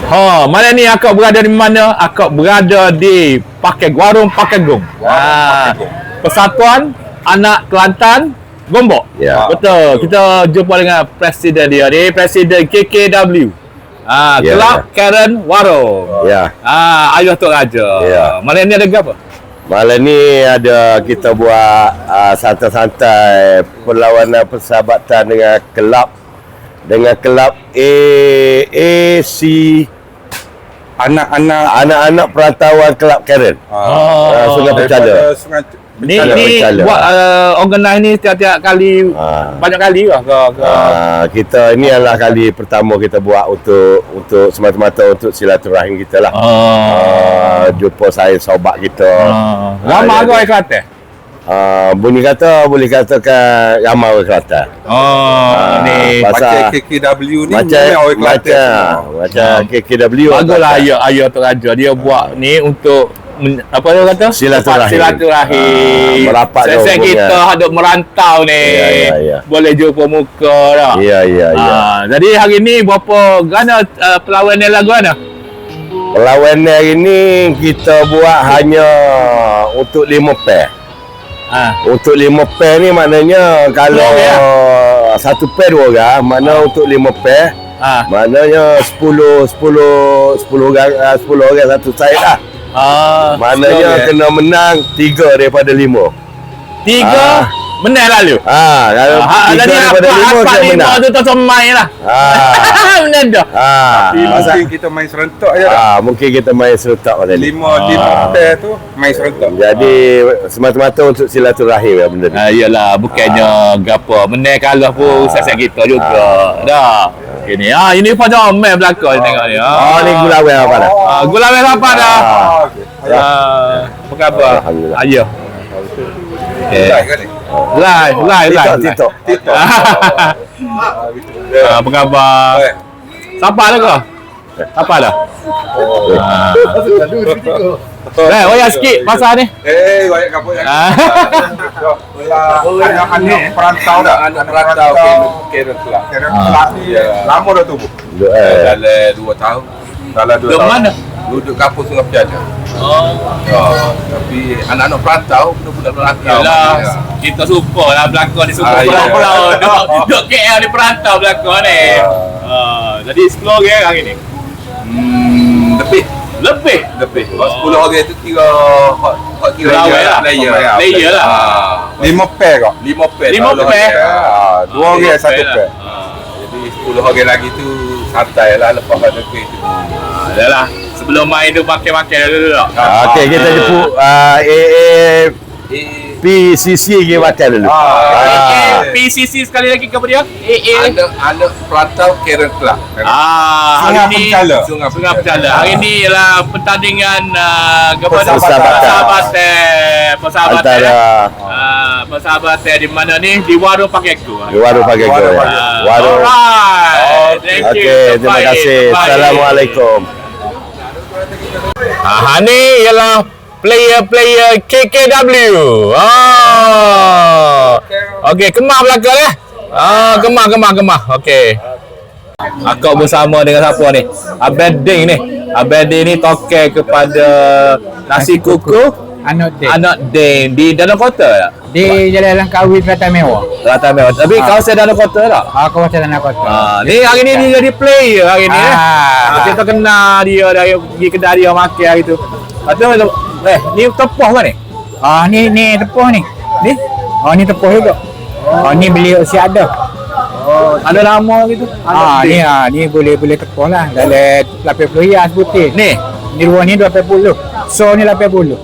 Malam ni akak berada di mana? Akak berada di warung Pakegong. Persatuan Anak Kelantan Gombak. Ya. Betul. Kita jumpa dengan presiden dia ni, Presiden KKW. Kelab Karen Warung. Ya. Ayah Tok Raja. Ya. Malam ni ada apa? Malam ni ada kita buat santai-santai perlawanan persahabatan dengan kelab AAC anak-anak perantauan Kelab Karen. Sungai Percala. Ni buat organize ni tiap-tiap kali banyak kali lah kita ini adalah kali pertama kita buat untuk semata-mata untuk silaturahim kita lah. Jumpa saya sobat kita. Ramai orang Kelantan. Boleh katakan ramai orang Kelantan. Ni macam KKW ni macam KKW. Baguslah ayah Tok Raja dia buat ni untuk apa dia kata? Silaturahim. Merapat saya kita ada merantau ni. Ya. Boleh jumpa muka dah. Ya. Jadi hari ni berapa gana perlawanan lagu mana? Perlawanan hari ni kita buat hanya untuk 5 pair. Untuk 5 pair ni maknanya kalau satu pair 2 orang, mana untuk 5 pair. Maknanya 10 orang satu side lah. Maknanya kena menang 3 daripada 5. 3 menang lalu. Kalau 3 daripada 5 saya menang. Tu tak main lah. Menang dah. Mungkin kita main serentak je dah. Mungkin kita main serentak pada 5 pair tu main serentak. Jadi semata-mata untuk silaturahim ya benda ni. Iyalah bukannya gapo. Menang kalah pun sesat kita juga. Dah. Ini pada main belakang tengok ni. Ni Gulawan apa dah? Gulawan apa dah? Apa khabar? Alhamdulillah. Ayah. Live. TikTok. Apa khabar? Siapa dah kau? Siapa dah? Wayang sikit pasal ni. Banyak kapal yang anak perantau dah. Anak perantau Karen Kelab. Karen Kelab ni lama dah tubuh. Dalam 2 tahun. Dalam 2 tahun. Mana? Duduk kampung Sungai Percala. Tapi anak-anak perantau, budak-budak perantau. Yalah, kita suka lah belakang ni, suka pulau. Duduk KL ni perantau belakang ni. Jadi 10 orang hari ni. Lebih. 10 orang tu kira layer lah. 5 pair kau. 5 pair. 2 orang 1 pair. Jadi 10 orang lagi tu santai lah lepas pada tu. Yalah, sebelum main tu makan-makan dulu tak? Okey, kita jemput PCC kita makan dulu. PCC sekali lagi kepada dia. Anak perantau Karen Kelab. Hari ni Sungai Percala. Hari ni ialah pertandingan persahabatan di mana ni? Di warung Pakegong. Di warung Pakegong. Warung. Alright. Thank you. Okey, terima kasih. Assalamualaikum. Ni ialah player KKW. Okey, kemah belakang lah. Kemah. Okey. Akak bersama dengan siapa ni? Abeding ni. Abeding ni token kepada Nasi Kuku Anak Ding di Danau Kota tak? Di Jalan Langkawi Kelatan Mewah. Kelatan Mewah. Tapi kawasan Danau Kota tak? Kawasan Danau Kota. Ni hari ni dia jadi player hari ni. Kita kenal dia dari pergi kedai dia makan hari tu. Lepas ni tepuh kan ni? Ni tepuh ni. Ni? Ni tepuh juga. Ni beli usia ada. Ada nama gitu. Ni boleh tepuh lah. Dalam 80 hias putih. Ni ruang ni 280. So ni 80.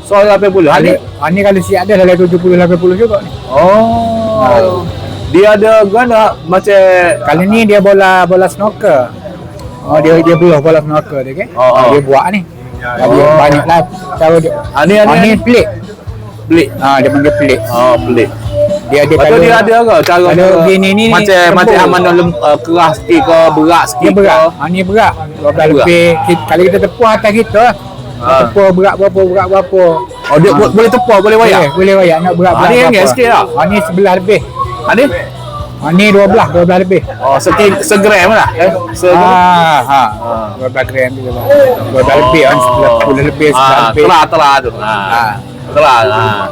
Ni kalau siap ada dalam 70 80 juga ni. Dia ada guna macam kali ni dia bola snooker. Dia belah bola snooker dia kan. Dia buat ni. Dia banyaklah cara dia. Ni pelik. Dia panggil pelik. Pelik. Dia kalau dia ada ke cara ni macam aman keras sikit ke berat sikit ke? Ni berat. 12 lebih. Kalau kita tepuh atas kita tepuh berat berapa. Dia boleh tepuh, boleh wayak? Boleh wayak nak berat berapa. Ni yang sikit tak? Ni 11 lebih. Ni Ni 12 lebih. Oh, segram lah. Ha. 12 gram juga. 12 lebih kan, 10 lebih, 9 lebih. Telah tu. Telah.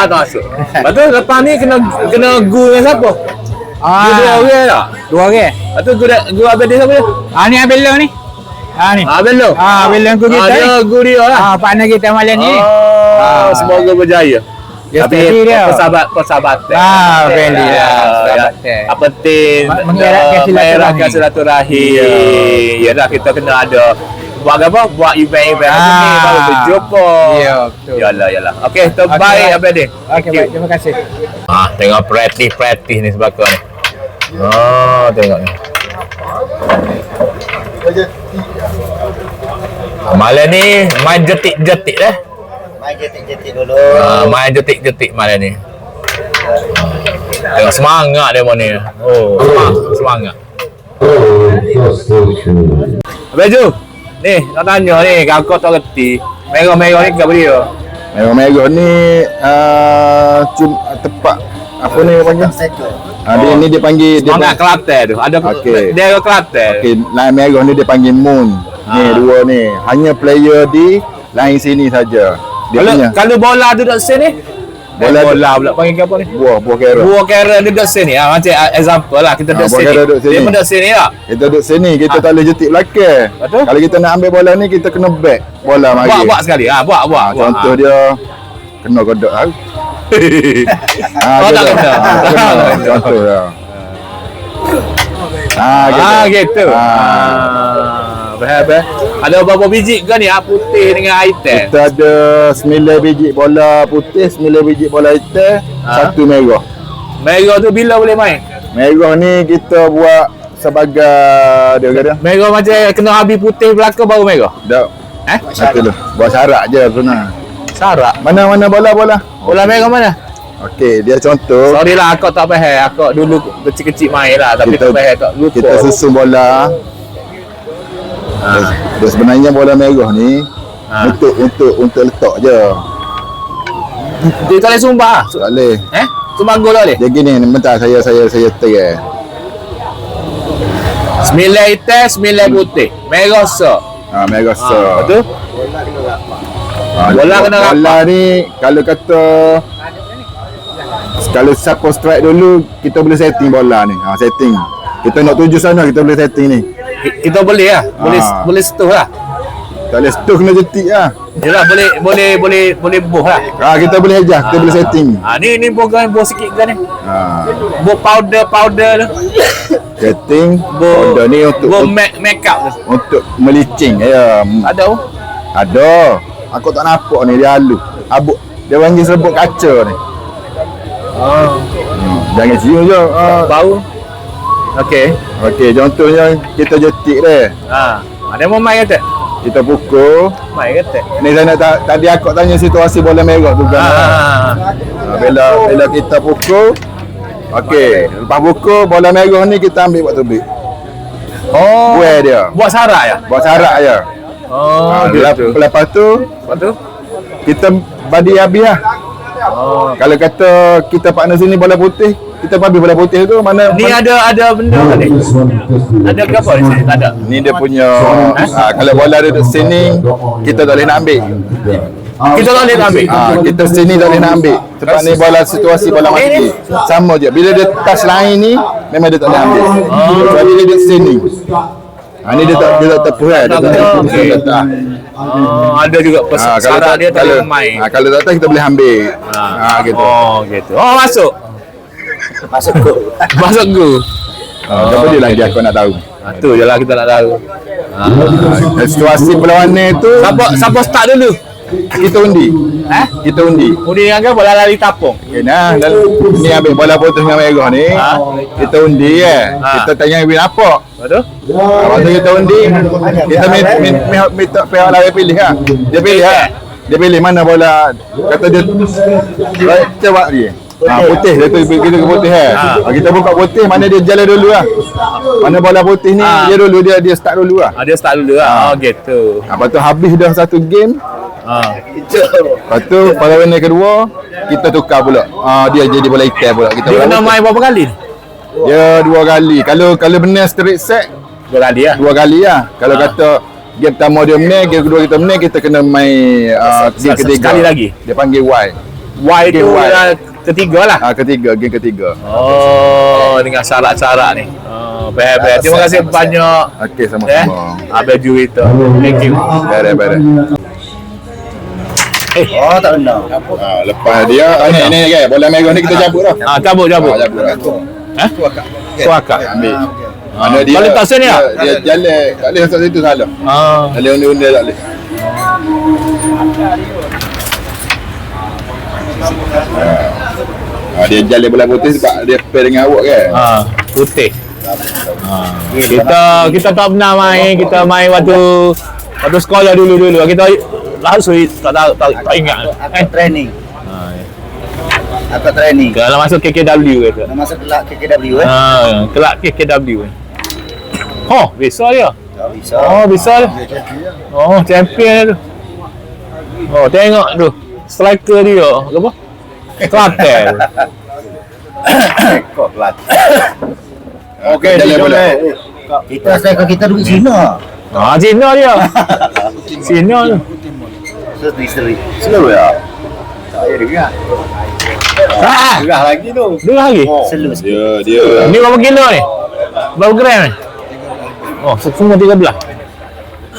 Tu masuk. Lepas tu lepas ni kena gu dengan siapa? Dua orang tak? 2 orang. Lepas tu gu abang dia siapa dia? Ni Abel Long ni. Ni. Abang lo? Abel Long kita ni. Dia gu dia lah. Partner kita malam ni. Semoga berjaya. Dia steady dia. Persahabatan. Friendly lah. Apa penting mengeratkan silaturahim. Yalah kita kena ada buat apa? Buat event-event macam ni baru berjumpa. Ya, betul. Yalah. Okey, terbaik abang dia. Okey, baik. Terima kasih. Tengok praktis ni sebagainya ni. Tengok ni. Malam ni main jetik-jetik dah. Main jetik-jetik dulu. Main jetik-jetik malam ni. Tengok semangat dia ni. Semangat. Abang Ju, ni nak tanya ni, kau tak reti. Merah-merah ni apa dia? Merah-merah ni tepat apa ni panggil? Dia panggil Semangat Kelantan tu. Ada dia Kelantan. Okey, line merah ni dia panggil Moon. Ni dua ni. Hanya player di line sini saja. Kalau bola duduk sini, bola pula panggil apa ni? Buah kera. Buah kera duduk sini. Macam example lah kita duduk sini. Dia duduk sini tak? Kita duduk sini, kita tak boleh jetik belakang. Betul? Kalau kita nak ambil bola ni, kita kena back bola mari. Buat sekali. Buat. Contoh dia kena kodok tahu. Tak kena. Contoh dia. Gitu. Baik. Ada berapa biji ke ni? Putih dengan hitam. Kita ada 9 biji bola putih, 9 biji bola hitam, 1 merah. Merah tu bila boleh main? Merah ni kita buat sebagai dia kata. Merah macam kena habis putih belakang baru merah. Tak. Satu tu. Buat syarat je sebenarnya. Syarat. Mana bola? Bola merah mana? Okey, dia contoh. Sorry lah, aku tak faham. Aku dulu kecil-kecil main lah, tapi tak faham, tak lupa. Kita susun bola. Dia sebenarnya bola merah ni untuk letak je. Dia tak boleh sumbang lah? Tak boleh. Sumbang gol tak boleh? Dia gini, bentar saya terang. 9 hitam, 9 putih. Merah so. Merah so. Betul? Bola kena rapat. Bola ni kalau siapa strike dulu, kita boleh setting bola ni. Setting. Kita nak tuju sana, kita boleh setting ni. Kita boleh lah. Boleh setuh lah. Tak boleh setuh, kena jetik lah. Yelah, boleh boh lah. Kita boleh adjust, kita boleh setting. Ni boh sikit kan ni. Boh powder tu. Setting powder ni untuk make up tu. Untuk melicing. Ada. Aku tak nampak ni, dia halus. Abuk. Dia panggil serbuk kaca ni. Jangan cium je. Bau. Okey, contohnya kita jetik dia. Ada mau main kata? Kita pukul. Main kata. Ni saya nak tadi aku tanya situasi bola merah tu kan. Bila kita pukul. Okey, lepas pukul bola merah ni kita ambil buat tubik. Buat dia. Buat syarat ya? Buat syarat je. Gitu. Lepas tu kita badi habis lah. Kalau kata kita partner sini bola putih, kita habis bola putih tu mana ni ada benda kan ni? Ada ke apa ni? Tak ada. Ni dia punya kalau bola duduk sini, kita tak boleh nak ambil. Kita tak boleh nak ambil. Kita sini tak boleh nak ambil. Sebab ni bola situasi bola mati. Sama je. Bila dia touch line ni, memang dia tak boleh ambil. Sebab bila dia sini. Ni dia tak terpuas. Ada juga syarat dia tak boleh main. Kalau tak tahu kita boleh ambil. Gitu. Gitu. Masuk. Masuk go. Apa dia lagi aku nak tahu. Tu je lah kita nak tahu. Situasi perlawanan tu Siapa start dulu? kita undi. Kita undi. Undi dengan ke bola lari tapung? Okay, ni ambil bola putih dengan merah ni. Kita undi Kita tanya win apa? Betul? Waktu kita undi, kita minta pihak lari pilih lah. Dia pilih lah. Dia pilih mana bola. Kata dia coba dia. Putih dia tu kita ke putih kita buka putih mana dia jalan dulu lah. Mana bola putih ni dia dulu dia start dulu lah. Dia start dulu lah. Gitu. Lepas tu habis dah satu game. Lepas tu pada warna kedua kita tukar pula. Dia jadi bola hitam pula. Kita Dia kena main berapa kali? Dia 2 kali. Kalau benar straight set 2 kali lah. 2 kali lah. Kalau kata game pertama dia menang, game kedua kita menang, kita kena main game ketiga. Sekali lagi. Dia panggil Y. Y tu ketiga lah. Ketiga, game ketiga. Oh, dengan syarat-syarat ni. Baik-baik. Terima kasih banyak. Okey, sama-sama. Abang Jui tu. Thank you. Beres. Oh, tak benar. Lepas dia ni kan bola merah ni kita cabut dah. Cabut. Cabut. Suaka. Ambil. Mana dia? Balik tak sini lah? Dia jalan tak boleh masuk situ salah. Jalan unda-unda tak boleh. Dia jalan bola putih sebab dia pair dengan awak kan. Putih. Kita tak pernah main, kita main waktu sekolah dulu. Kita langsung tak ingat. Training. Apa training? Kalau masuk KKW kata. Masuk kelak KKW Kelak KKW. Besar dia. Bisa. Besar dia. Champion dia tu. Tengok tu. Striker dia. Apa? Klaten. Kok pelat. Okey, jalan bola. Kita striker kita duduk Cina. Cina dia. Cina tu. Seri. Slow ya. Saya dengar. Dengar lagi tu. Dengar lagi? Slow sikit. Dia. Ni berapa kilo ni? Berapa gram ni? Semua 13.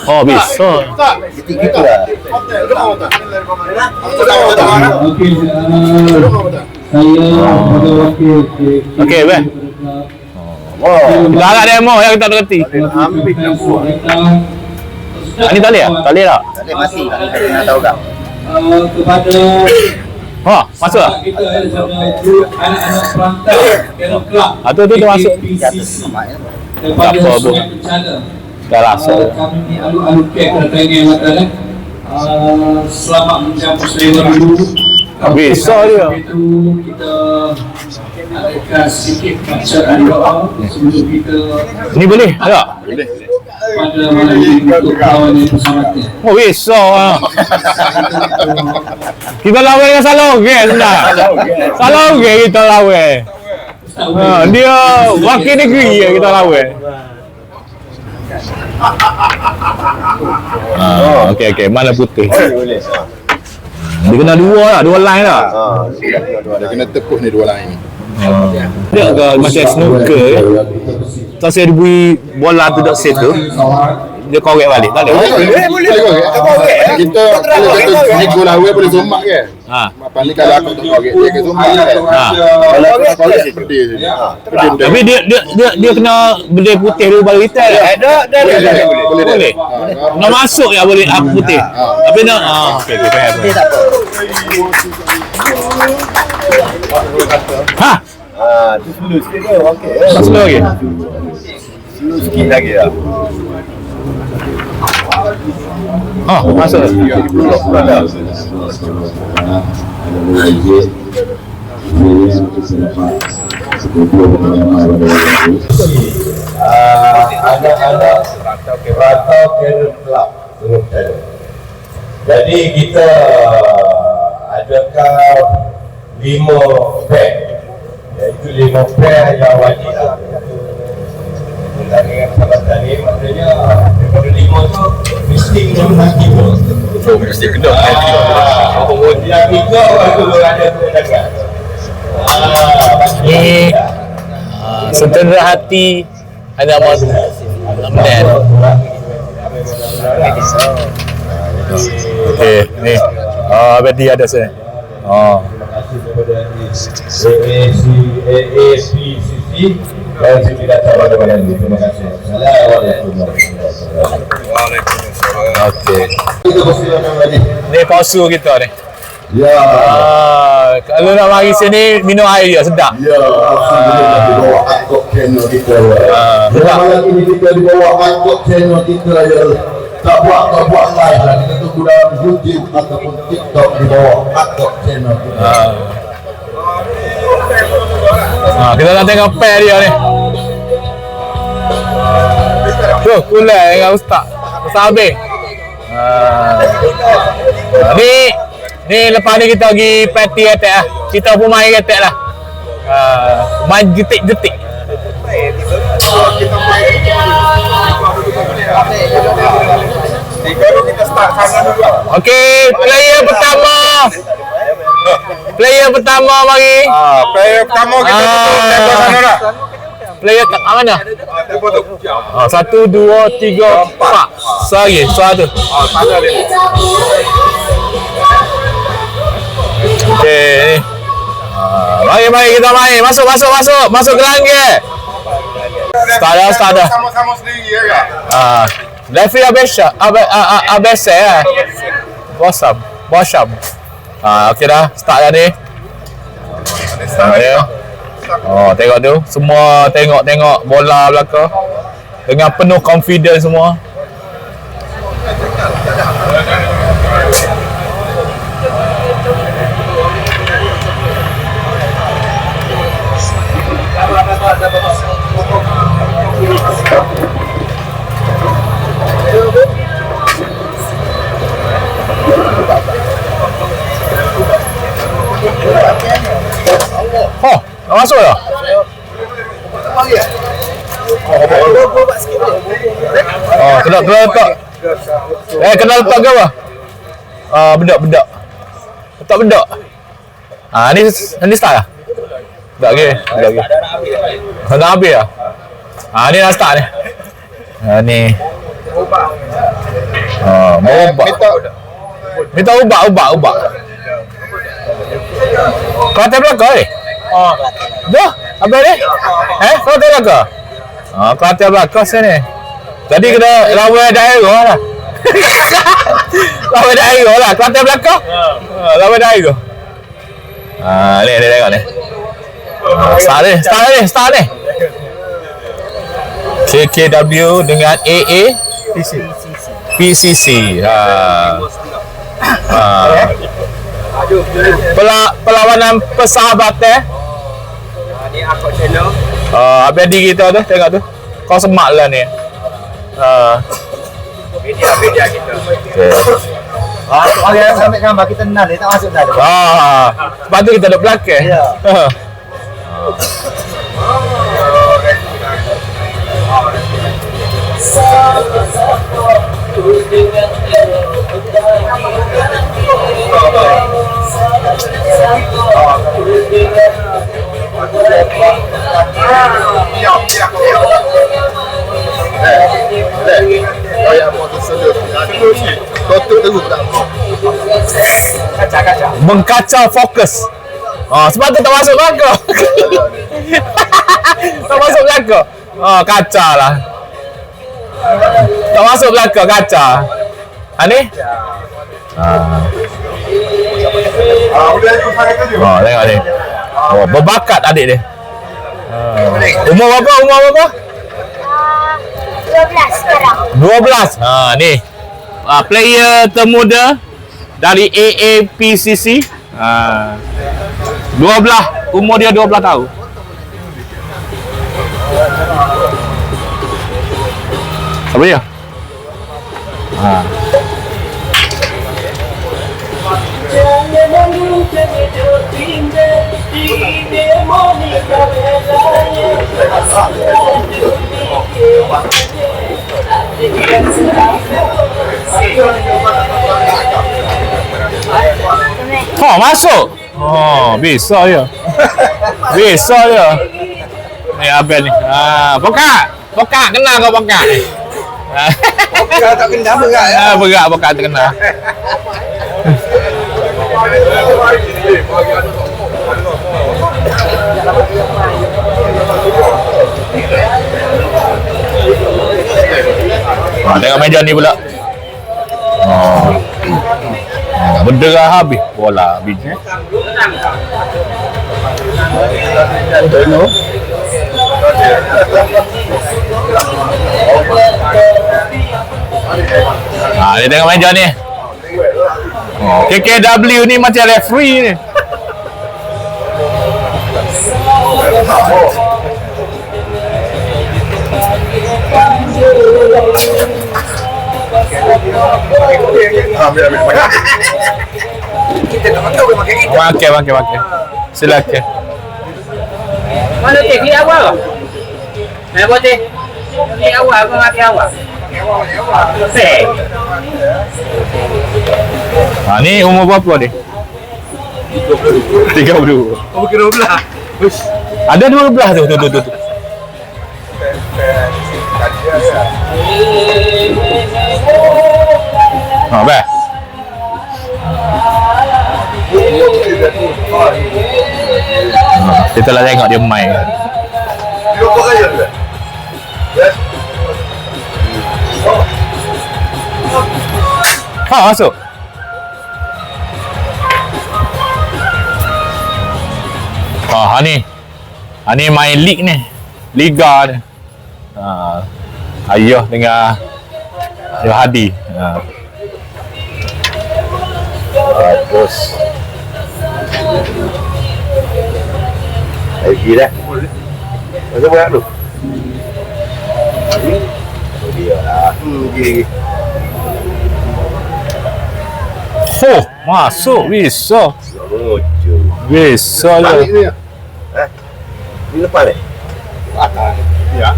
Bisa. Gitu lah. Okey, baik. Dah demo yang kita tak kerti. Ini tak boleh tak? Tak boleh tak? Tak boleh mati. Tak tahu tak? Masuk tak? Tu masuk. Tak apa pun. Dah rasa. Kami alu-alu kek kertanya mata selamat mencapai selera dulu. Bisa dia. Itu kita adakan sedikit bacaan doa sebelum kita. Ni boleh? Tak? Pada malam ini untuk kawan yang bersama-sama. Bisa. Kita lawan dengan Salonge sebenarnya. Salonge kita lawan. Dia wakil negeri ya kita lawan. Okey. Mana putih? Dia kena dua line lah. Dia kena tepuk ni 2 line ni. Dia ke macam snooker ya. Tak saya diberi bola tu dok situ. Dia korek balik. Tak boleh. Boleh korek. Kita kalau kata ni gol awal boleh somak ke? Apa ni kalau aku tak korek dia ke somak kan? Kalau aku korek seperti sini. Tapi dia kena beli putih dulu baru kita. Boleh. Nak masuk ya boleh putih. Tapi nak okey faham. Tu slow sikit ke? Okey. Slow lagi. Slow sikit lagi lah. Masuk. Anak-anak Rantau Career Club. Jadi kita adakan 5 pair, iaitu 5 pair yang wajib. Dengan peralatan ni maknanya daripada 5 tu mesti kena menang 3. Mesti kena Yang 3 baru ada perdagangan. Setengah hati ada Amdan. Okey, ni. Berarti ada sini. AACCC dan sini datang pada ini. Terima kasih. Assalamualaikum. Okey. Ni pausu kita ni. Ya. Kalau nak mari sini minum air dia sedap. Ya, alhamdulillah di bawah angkut channel kita. Malam ini kita di bawah angkut channel kita ya. Tak buat live lah. Kita tunggu dalam YouTube ataupun TikTok di bawah angkut channel kita. Kita nak tengok pair dia ni. Tuh, kulai dengan Ustaz Habis. Ni lepas ni kita pergi party attack lah. Kita pun main attack lah. Main jetik-jetik. Okey, player pertama mari. Player pertama kita tutup tempoh sana dah. Player kat mana? Tempoh tu. 1 2 3 4. Sorry, suara tu. Sana dia. Okey. Mari kita main. Masuk gelanggang. Start dah. Sama-sama sendiri ya kan? Referee abese ya. Bosham. Okey dah. Start dah ni. Ya. Tengok tu. Semua tengok bola belakang. Dengan penuh confidence semua. Dah masuk dah? Kena letak. Kena letak ke apa? Bedak. Letak bedak. Ni start dah? Tak lagi. Dah habis dah? Ni dah start ni. Ni. Mau ubah. Minta ubah. Kau atas belakang ni? Dah? Habis ni? Kau atas belakang? Kau atas belakang sini. Jadi kena lawan daerah lah. Lawan daerah lah. Kau atas belakang? Lawan daerah. Ni tengok ni. Start ni. KKW dengan AA PCC. Perlawanan persahabatan. Ni akak channel. Abadi kita tu, tengok tu. Kau semak lah ni. Media kita. Orang yang sampai gambar kita kenal dia tak masuk dah. Sebab tu kita duduk belakang. Ya. Mengkacau fokus. Sebab tu tak masuk belakang. Tak masuk belakang. Kacau lah. Tak masuk belakang, kacau. Ni? Tengok ni. Berbakat adik dia. Umur berapa? 12 sekarang. 12. Ni. Player termuda dari AAPCC. 12. Umur dia 12 tahun. Apa dia? Masuk. Bisa dia. Ni Abel ni. Pokak kena kau pokak. Pokak tak kena berat ya. Pokak terkena. Tengok meja ni pula. Berderah habis bola biji. Dia tengok meja ni. KKW ni macam referee ni. Makan. Silakan. Mana teh? Klik awal. Apa teh? Klik awal, kau makan awal. Teh. Ni umur berapa ni? 32. Oh, kira belah. Ada 12 tu. Baik. Kita lah tengok dia main. Masuk. Ni main league ni. Liga ni. Ayah dengan Ayah Hadi. Bagus. Lagi dah. Macam mana tu? Dia lah. Gigi. Masuk bisa. Lucu. Bisa je. Di depan ni? Ya.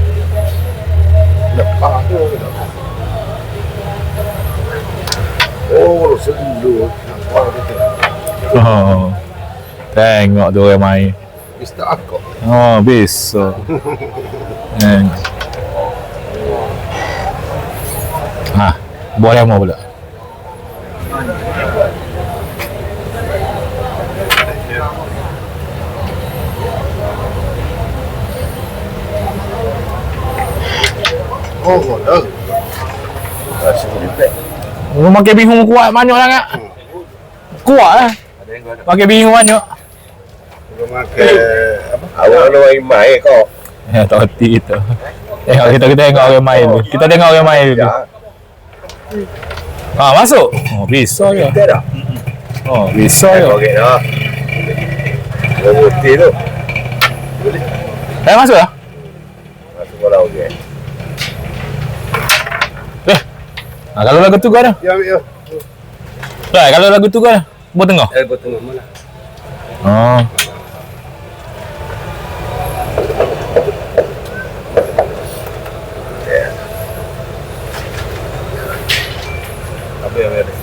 Lepas tu. Oh, sendu. Tengok tu orang main. Mr. Akok. Bisa. Boleh mau pula. Oh, dah. Rasa lebih. Makan bihun kuat banyak sangat. Kuat lah. Makan bihun banyak. Makan apa? Awak nak main kau. Ya, tak hati kita. Kita tengok orang main dulu. Kita tengok orang main dulu. Masuk. Bisa je. Bisa je. Okey dah. Dah putih tu. Masuk lah. Masuk bola okey. Kalau lagu tu kau dah. Ya, ya. Kalau lagu tu kau dah. Buat tengah. Buat tengah mana? Apa yang ada?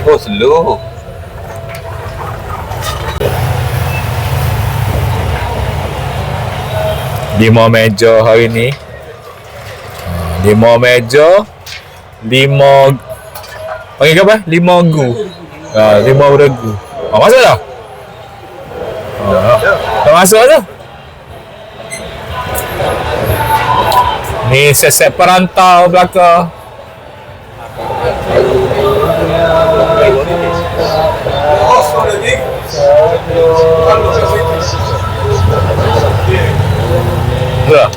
Oh, slow. Lima meja hari ni. 5 meja. 5 panggil apa? 5 gu. 5 beregu. Masuk dah. Tak masuk tu. Ni set perantau belakang. Ya.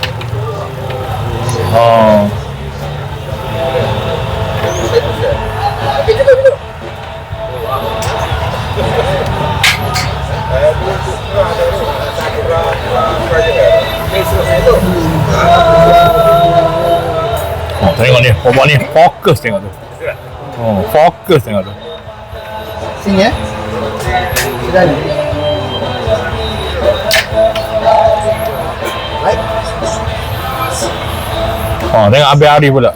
Tengok ni, pobok ni fokus tengok tu. Fokus tengok tu. Sini ya. Sudah ni. Tengok Abang Ari pula.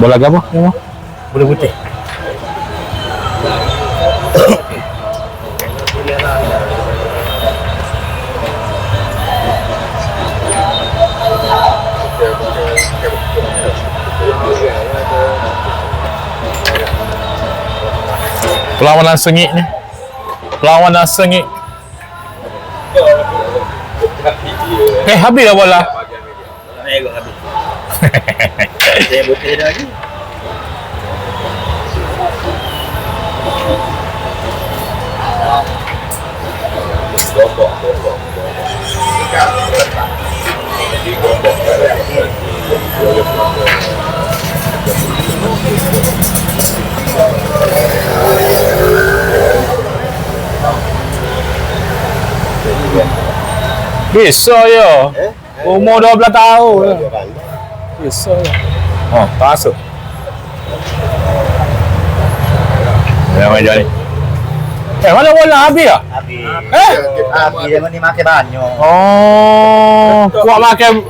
Bola apa? Tengok. Bola putih. Perlawanan sengit ni. Perlawanan sengit. Habis dah bola. Merah habis. Saya putih dah lagi. Besar je. Umur 12 tahun je. Besar je. Oh, masuk. Yang macam ni. Mana bola habis ah? Habis. Habis dia ni makan banyak. Oh, kuat makan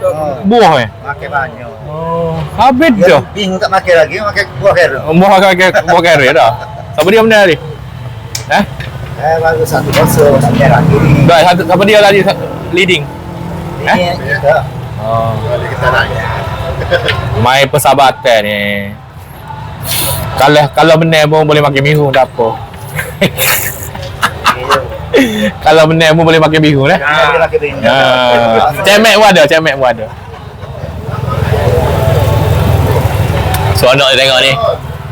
buah Makan banyak. Oh, habis Dia dah. bingung tak makan lagi, makan buah kerang. Buah kering dah. Siapa dia mana tadi? Baru satu kosong, tak ada lagi. Dah, siapa dia tadi leading? Ini kita. Oh, Kita nak. main persahabatan ni. Kalau benar pun boleh makan bihun tak apa. Kalau benar pun boleh makan bihun Dia makan bihun. Cemek pun ada. So nak tengok ni.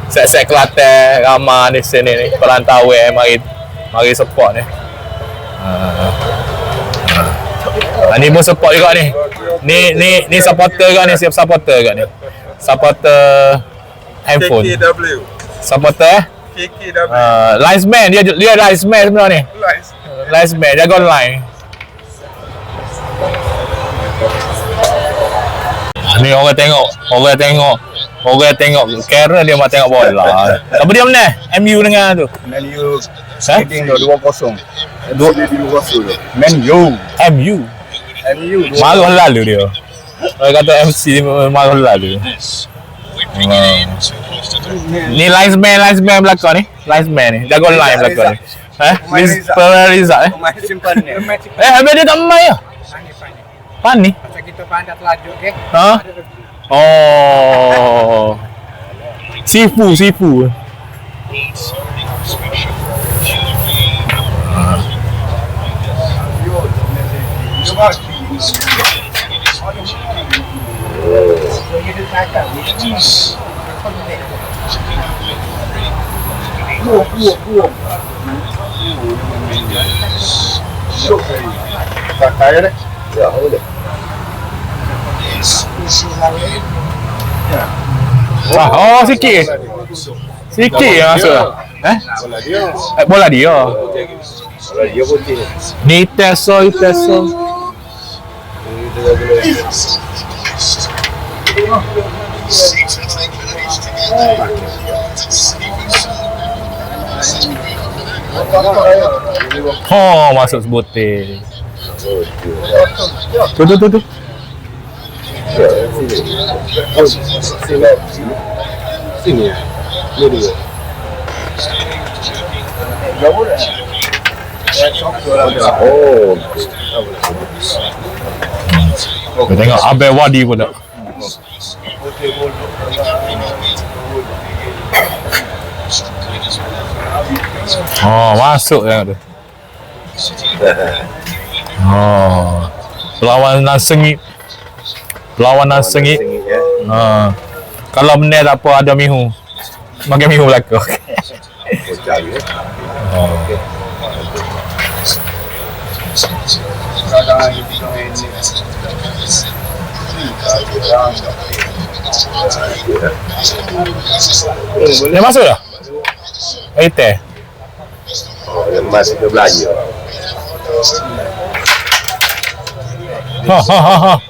Set-set Kelantan ramai di sini ni. Perantauan mari support ni. Ni pun support juga ni. Ni supporter juga ni, siap supporter juga ni. Supporter handphone. KKW. Supporter KKW. linesman, dia linesman sebenarnya ni. Linesman, jaga online. Ni orang tengok kira dia mau tengok bola. Apa dia mana? MU dengan tu. MU leading 2-0. MU. Marah lalu dia. Orang kata MC marah lalu. Ni linesman belakang ni. Linesman ni. Jaga line belakang ni. Rizal Simpan ni. habis dia tak main ya? Pani? Macam kita pandai terlajuk ke? Ha? Oh. Sifu. Oh, sikit yang masuk. Bola dia. Ni teso. Oh, masuk sebutir. Tu. Kau tengok Abel Wadi pun tak. Oh, masuk tengok tu. Oh. Perlawanan sengit. Kalau benar tak apa ada mihu. Makan mihu belakang. Dia masuk dah? Teh. Masih ke belanja. Ha.